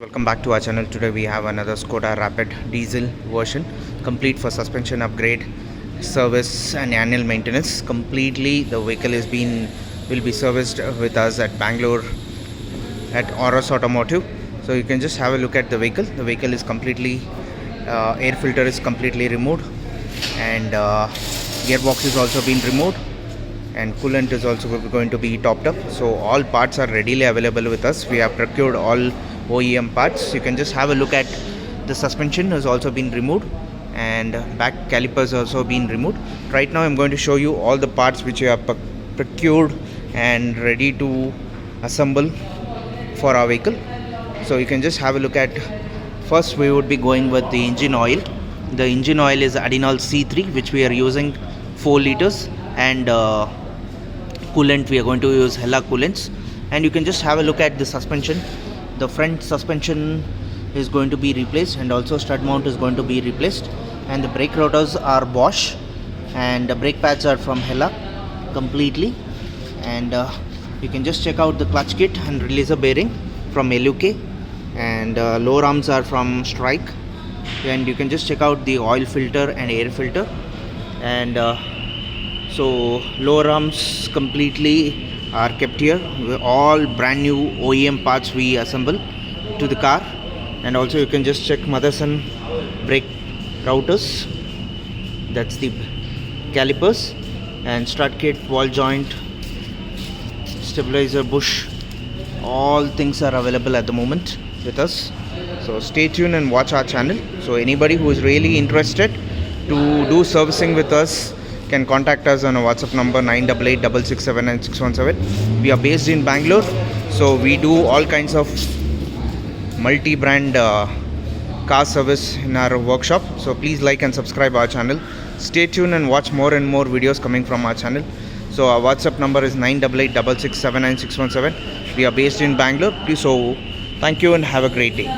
Welcome back to our channel. Today we have another Skoda Rapid diesel version, complete for suspension upgrade, service and annual maintenance. Completely the vehicle will be serviced with us at Bangalore at Auros Automotive. So you can just have a look at the vehicle. The vehicle is completely air filter is completely removed, and gearbox is also been removed, and coolant is also going to be topped up. So all parts are readily available with us. We have procured all OEM parts. You can just have a look at the suspension has also been removed, and back calipers also been removed. Right now I'm going to show you all the parts which you have procured and ready to assemble for our vehicle. So you can just have a look at. First we would be going with the engine oil. The engine oil is Adenol C3, which we are using 4 liters, and coolant we are going to use Hella coolants. And you can just have a look at the suspension. The front suspension is going to be replaced, and also stud mount is going to be replaced, and the brake rotors are Bosch, and the brake pads are from Hella completely. And you can just check out the clutch kit and releaser bearing from LUK, and lower arms are from Strike. And you can just check out the oil filter and air filter. And so lower arms completely are kept here. All brand new OEM parts we assemble to the car. And also you can just check mothers and brake routers, that's the calipers, and strut kit, wall joint, stabilizer bush, all things are available at the moment with us. So stay tuned and watch our channel. So anybody who is really interested to do servicing with us can contact us on a WhatsApp number 9886679617. We are based in Bangalore, so we do all kinds of multi-brand car service in our workshop. So please like and subscribe our channel. Stay tuned and watch more and more videos coming from our channel. So our WhatsApp number is 9886679617. We are based in Bangalore. So thank you and have a great day.